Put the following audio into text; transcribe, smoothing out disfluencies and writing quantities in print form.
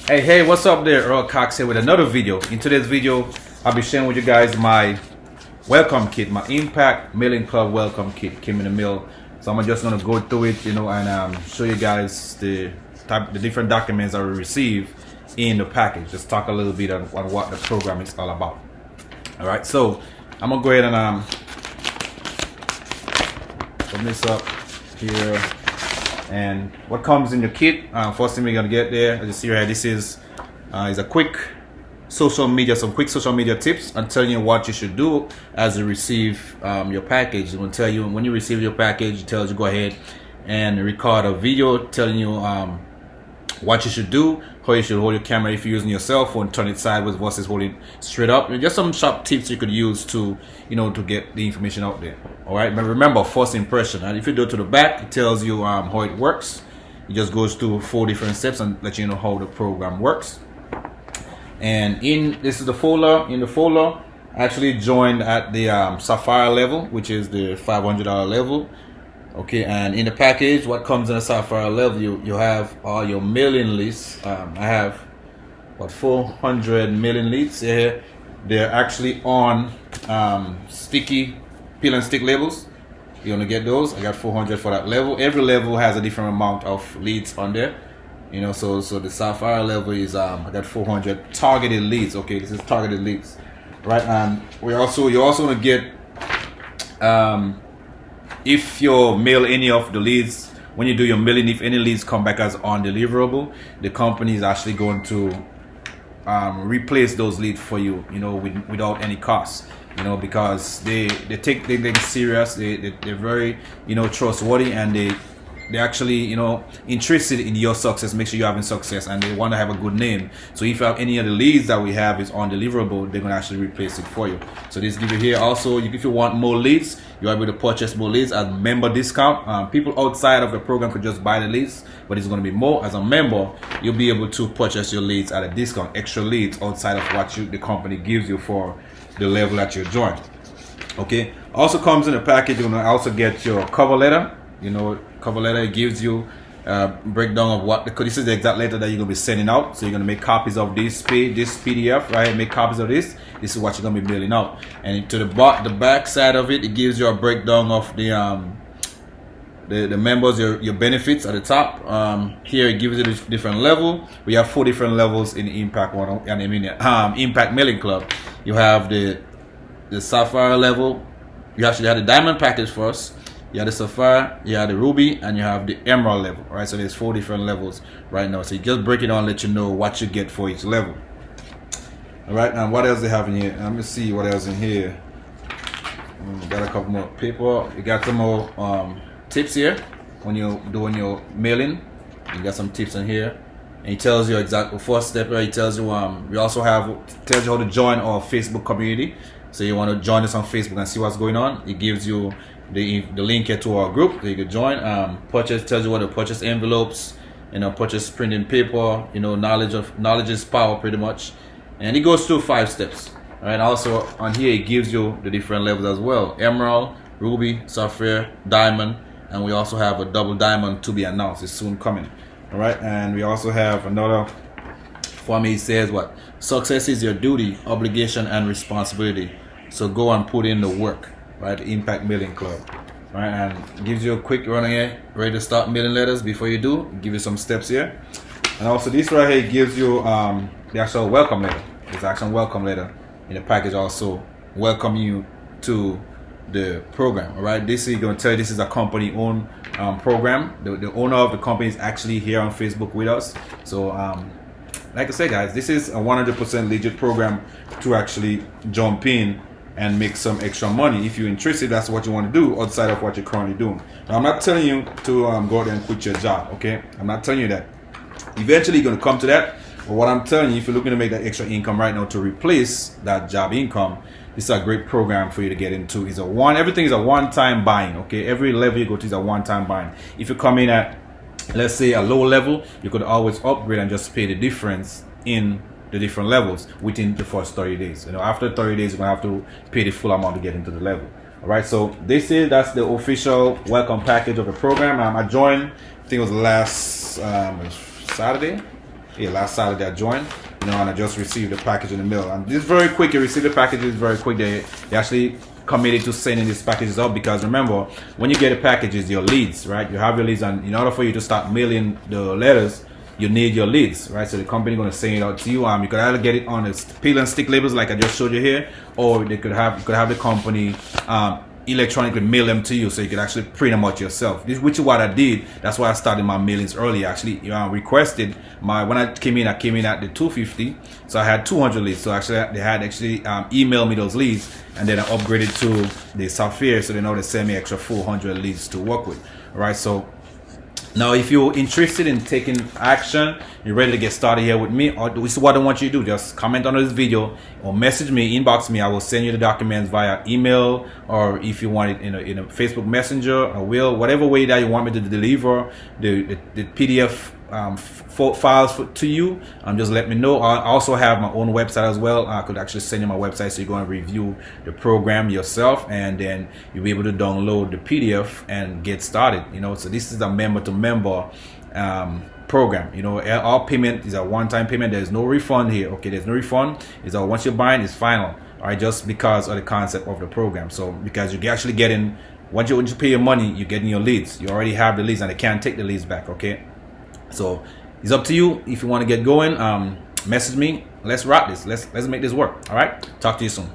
Hey, what's up there? Earl Cox here with another video. In today's video, I'll be sharing with you guys my welcome kit, my Impact Mailing Club welcome kit came in the mail. So I'm just gonna go through it, and show you guys the different documents I will receive in the package. Just talk a little bit on what the program is all about. All right, so I'm gonna go ahead and open this up here. And what comes in your kit, first thing we're gonna get there, as you see right, this is a quick some quick social media tips. I'm telling you what you should do as you receive your package. It will tell you when you receive your package, it tells you go ahead and record a video telling you what you should do, how you should hold your camera if you're using your cell phone, turn it sideways versus holding straight up. Just some sharp tips you could use to to get the information out there. All right, but remember, first impression. And if you go to the back, it tells you how it works. It just goes through 4 different steps and let you know how the program works. And this is the folder. In the folder, I actually joined at the Sapphire level, which is the $500 level. Okay, and in the package, what comes in the Sapphire level, you have all your mailing lists. I have 400 mailing lists here. They're actually on sticky peel and stick labels. You want to get those? I got 400 for that level. Every level has a different amount of leads on there. So the Sapphire level is I got 400 targeted leads. Okay, this is targeted leads, right? And you're also going to get if you mail any of the leads, when you do your mailing, if any leads come back as undeliverable, the company is actually going to replace those leads for you, without any cost, because they take things serious. They're very, trustworthy, and they're actually, interested in your success. Make sure you're having success, and they want to have a good name. So if you have any of the leads that we have is undeliverable, they're going to actually replace it for you. So this give you here also, if you want more leads, you're able to purchase more leads as member discount. People outside of the program could just buy the leads, but it's going to be more. As a member, you'll be able to purchase your leads at a discount, extra leads outside of what the company gives you for the level that you joined. Okay. Also comes in the package, you're going to also get your cover letter. Cover letter gives you a breakdown of this is the exact letter that you're going to be sending out. So you're going to make copies of this PDF, right? Make copies of this. This is what you're going to be mailing out. And to the back side of it, it gives you a breakdown of the members, your benefits at the top. Here it gives you this different level. We have 4 different levels in the Impact Impact Mailing Club. You have the Sapphire level. You actually have the Diamond package first. You have the Sapphire, you have the Ruby, and you have the Emerald level. All right, so there's 4 different levels right now. So you just break it down, let you know what you get for each level. All right, now what else they have in here? Let me see what else in here. Got a couple more paper. You got some more tips here when you're doing your mailing. You got some tips in here, and it tells you exactly first step. Right, it tells you we also tells you how to join our Facebook community. So you want to join us on Facebook and see what's going on. It gives you the link here to our group that you can join. Purchase tells you what to purchase envelopes, purchase printing paper. Knowledge is power, pretty much. And it goes through 5 steps. All right. Also on here it gives you the different levels as well: Emerald, Ruby, Sapphire, Diamond, and we also have a double diamond to be announced. It's soon coming. All right. And we also have another. For me, it says what? Success is your duty, obligation, and responsibility. So go and put in the work. Right, the Impact Mailing Club. Right, and it gives you a quick run here, ready to start mailing letters. Before you do, give you some steps here. And also this right here gives you the actual welcome letter. It's actual welcome letter in the package. Also welcome you to the program. All right, this is going to tell you this is a company owned program. The owner of the company is actually here on Facebook with us. So like I said, guys, this is a 100% legit program to actually jump in and make some extra money. If you're interested, that's what you want to do outside of what you're currently doing. Now, I'm not telling you to go out there and quit your job, okay? I'm not telling you that. Eventually, you're going to come to that. But what I'm telling you, if you're looking to make that extra income right now to replace that job income, this is a great program for you to get into. Everything is a one-time buying, okay? Every level you go to is a one-time buying. If you come in at, let's say, a low level, you could always upgrade and just pay the difference in the different levels within the first 30 days. After 30 days, you're gonna have to pay the full amount to get into the level. All right, so that's the official welcome package of the program. I joined, I think it was last Saturday. last Saturday I joined, and I just received the package in the mail. And this is very quick. You receive the packages very quick. They actually committed to sending these packages out, because remember, when you get the packages, your leads, right? You have your leads, and in order for you to start mailing the letters, you need your leads, right? So the company going to send it out to you. You could either get it on the peel and stick labels like I just showed you here, or you could have the company electronically mail them to you, so you could actually print them out yourself. Which is what I did. That's why I started my mailings early. Actually, requested when I came in at the 250, so I had 200 leads. So actually, they had emailed me those leads, and then I upgraded to the Sapphire, so they send me extra 400 leads to work with. All right, so now, if you're interested in taking action, you're ready to get started here with me, or this is what I want you to do. Just comment on this video or message me, inbox me. I will send you the documents via email, or if you want it in a Facebook Messenger, I will. Whatever way that you want me to deliver the PDF files to you, just let me know. I also have my own website as well. I could actually send you my website, so you're going to review the program yourself, and then you'll be able to download the PDF and get started. So this is a member to member program. Our payment is a one-time payment. There's no refund here. Okay, there's no refund. It's once you're buying, it's final. All right, just because of the concept of the program. So because you're actually getting, once you pay your money, you're getting your leads. You already have the leads, and they can't take the leads back. Okay, so it's up to you. If you want to get going, message me. Let's rock this. Let's make this work. All right, talk to you soon.